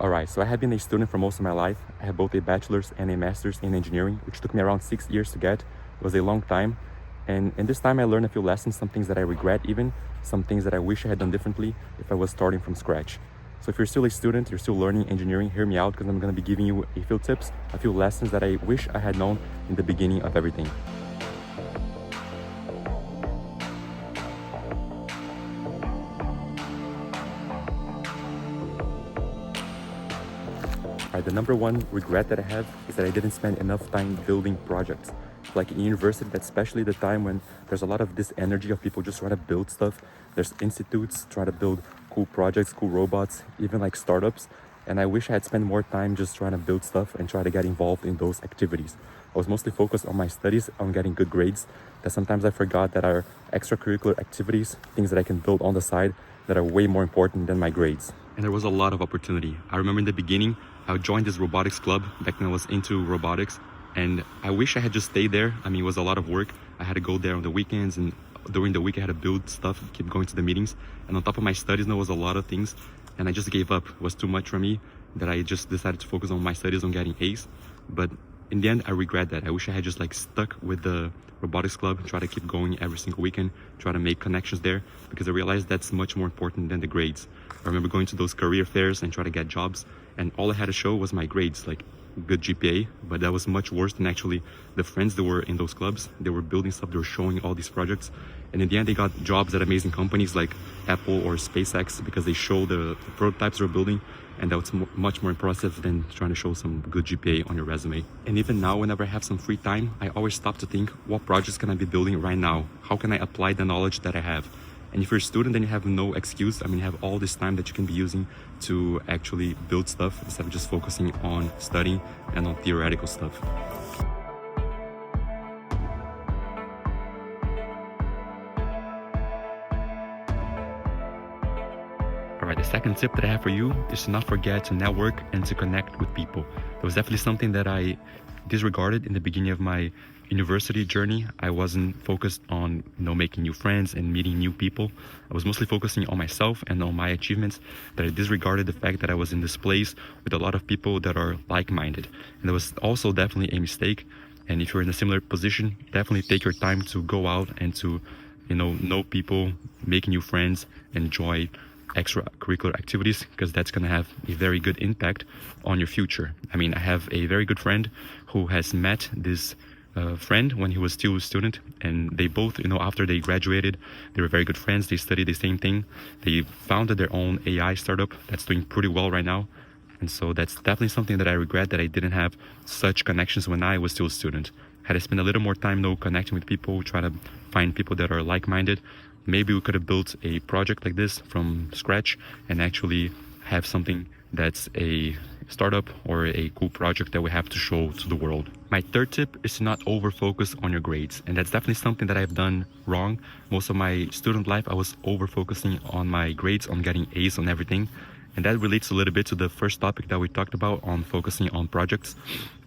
Alright, so I have been a student for most of my life. I have both a bachelor's and a master's in engineering, which took me around 6 years to get. It was a long time. And in this time, I learned a few lessons, some things that I regret even, some things that I wish I had done differently if I was starting from scratch. So if you're still a student, you're still learning engineering, hear me out because I'm going to be giving you a few tips, a few lessons that I wish I had known in the beginning of everything. Alright, the number one regret that I have is that I didn't spend enough time building projects. Like in university, that's especially the time when there's a lot of this energy of people just trying to build stuff. There's institutes trying to build cool projects, cool robots, even like startups. And I wish I had spent more time just trying to build stuff and try to get involved in those activities. I was mostly focused on my studies, on getting good grades, that sometimes I forgot that our extracurricular activities, things that I can build on the side that are way more important than my grades. And there was a lot of opportunity. I remember in the beginning, I joined this robotics club back when I was into robotics, and I wish I had just stayed there. I mean, it was a lot of work. I had to go there on the weekends, and during the week I had to build stuff, keep going to the meetings. And on top of my studies, there was a lot of things, and I just gave up. It was too much for me that I just decided to focus on my studies, on getting A's. But in the end, I regret that. I wish I had just like stuck with the robotics club, try to keep going every single weekend, try to make connections there, because I realized that's much more important than the grades. I remember going to those career fairs and try to get jobs, and all I had to show was my grades, like good GPA, but that was much worse than actually the friends that were in those clubs. They were building stuff, they were showing all these projects, and in the end they got jobs at amazing companies like Apple or SpaceX because they show the prototypes they're building, and that's much more impressive than trying to show some good GPA on your resume. And even now, whenever I have some free time, I always stop to think, what projects can I be building right now? How can I apply the knowledge that I have? And if you're a student, then you have no excuse. I mean, you have all this time that you can be using to actually build stuff instead of just focusing on studying and on theoretical stuff. All right, the second tip that I have for you is to not forget to network and to connect with people. That was definitely something that I disregarded in the beginning of my university journey. I wasn't focused on making new friends and meeting new people. I was mostly focusing on myself and on my achievements, that I disregarded the fact that I was in this place with a lot of people that are like-minded. And that was also definitely a mistake. And if you're in a similar position, definitely take your time to go out and to know people, make new friends, enjoy extracurricular activities, because that's going to have a very good impact on your future. I mean, I have a very good friend who has met this friend when he was still a student, and they both, after they graduated, they were very good friends. They studied the same thing. They founded their own AI startup that's doing pretty well right now. And so that's definitely something that I regret, that I didn't have such connections when I was still a student. Had I spent a little more time connecting with people, trying to find people that are like-minded, maybe we could have built a project like this from scratch and actually have something that's a startup or a cool project that we have to show to the world. My third tip is to not over-focus on your grades. And that's definitely something that I've done wrong. Most of my student life, I was over-focusing on my grades, on getting A's on everything. And that relates a little bit to the first topic that we talked about on focusing on projects.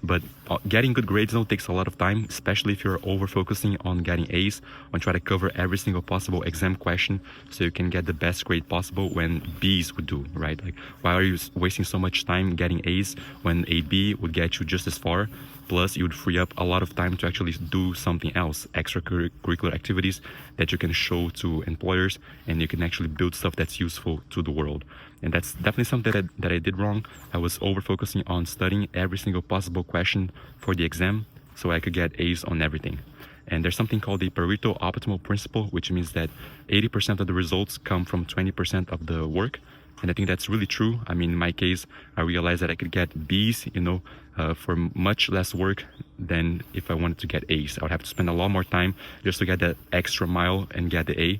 But getting good grades takes a lot of time, especially if you're over-focusing on getting A's, on trying to cover every single possible exam question so you can get the best grade possible when B's would do, right? Like, why are you wasting so much time getting A's when a B would get you just as far? Plus, you would free up a lot of time to actually do something else, extracurricular activities that you can show to employers, and you can actually build stuff that's useful to the world. And that's definitely something that I did wrong. I was over-focusing on studying every single possible question for the exam so I could get A's on everything. And there's something called the Pareto optimal principle, which means that 80% of the results come from 20% of the work. And I think that's really true. I mean, in my case, I realized that I could get B's, for much less work than if I wanted to get A's. I would have to spend a lot more time just to get that extra mile and get the A.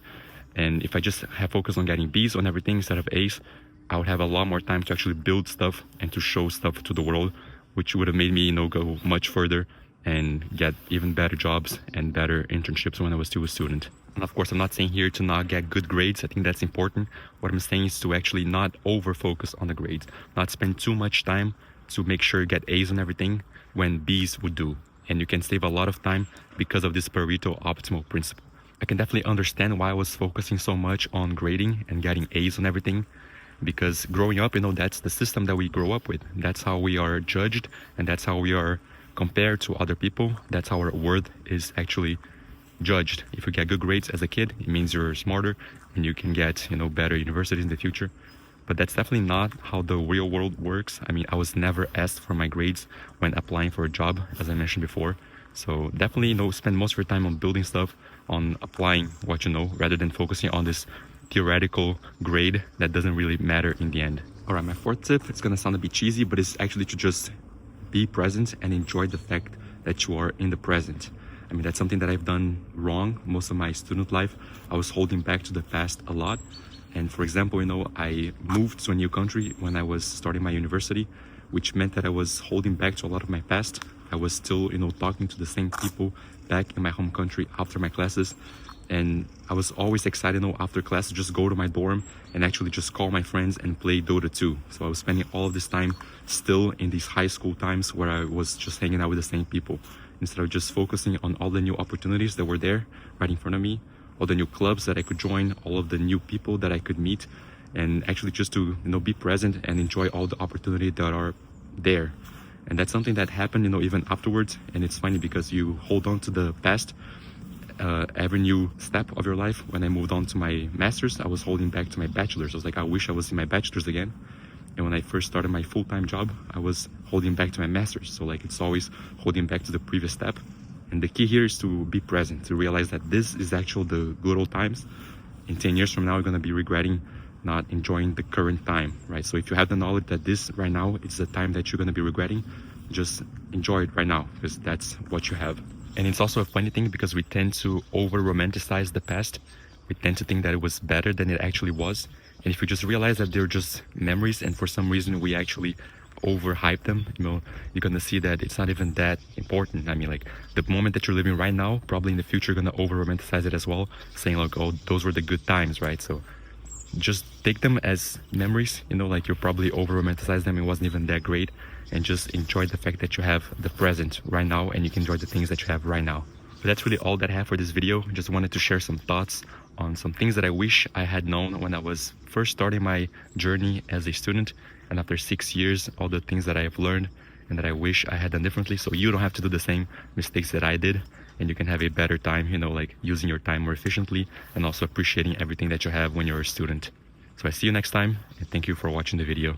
And if I just have focused on getting B's on everything instead of A's, I would have a lot more time to actually build stuff and to show stuff to the world, which would have made me, go much further and get even better jobs and better internships when I was still a student. And of course, I'm not saying here to not get good grades. I think that's important. What I'm saying is to actually not over-focus on the grades, not spend too much time to make sure you get A's on everything when B's would do. And you can save a lot of time because of this Pareto optimal principle. I can definitely understand why I was focusing so much on grading and getting A's on everything. because growing up, that's the system that we grow up with. That's how we are judged, and that's how we are compared to other people. That's how our worth is actually judged. If you get good grades as a kid, it means you're smarter and you can get, better universities in the future. But that's definitely not how the real world works. I mean, I was never asked for my grades when applying for a job, as I mentioned before. So definitely, spend most of your time on building stuff, on applying what you know, rather than focusing on this theoretical grade that doesn't really matter in the end. All right, my fourth tip, it's gonna sound a bit cheesy, but it's actually to just be present and enjoy the fact that you are in the present. I mean, that's something that I've done wrong most of my student life. I was holding back to the past a lot. And for example, I moved to a new country when I was starting my university, which meant that I was holding back to a lot of my past. I was still, talking to the same people back in my home country after my classes. And I was always excited, after class to just go to my dorm and actually just call my friends and play Dota 2. So I was spending all of this time still in these high school times where I was just hanging out with the same people, instead of just focusing on all the new opportunities that were there right in front of me, all the new clubs that I could join, all of the new people that I could meet, and actually just to, be present and enjoy all the opportunities that are there. And that's something that happened, even afterwards. And it's funny because you hold on to the past every new step of your life. When I moved on to my master's, I was holding back to my bachelor's. I was like, I wish I was in my bachelor's again. And when I first started my full-time job, I was holding back to my master's. So it's always holding back to the previous step. And the key here is to be present, to realize that this is actually the good old times. In 10 years from now, you're going to be regretting not enjoying the current time, right? So if you have the knowledge that this right now is the time that you're going to be regretting, just enjoy it right now, because that's what you have. And it's also a funny thing because we tend to over-romanticize the past. We tend to think that it was better than it actually was. And if you just realize that they're just memories, and for some reason we actually overhype them, you're gonna see that it's not even that important. I mean, the moment that you're living right now, probably in the future you're gonna over-romanticize it as well, saying oh, those were the good times, right? So just take them as memories, you probably over-romanticize them, it wasn't even that great, and just enjoy the fact that you have the present right now and you can enjoy the things that you have right now. But that's really all that I have for this video. Just wanted to share some thoughts on some things that I wish I had known when I was first starting my journey as a student, and after 6 years, all the things that I have learned and that I wish I had done differently, so you don't have to do the same mistakes that I did, and you can have a better time, using your time more efficiently and also appreciating everything that you have when you're a student. So I see you next time, and thank you for watching the video.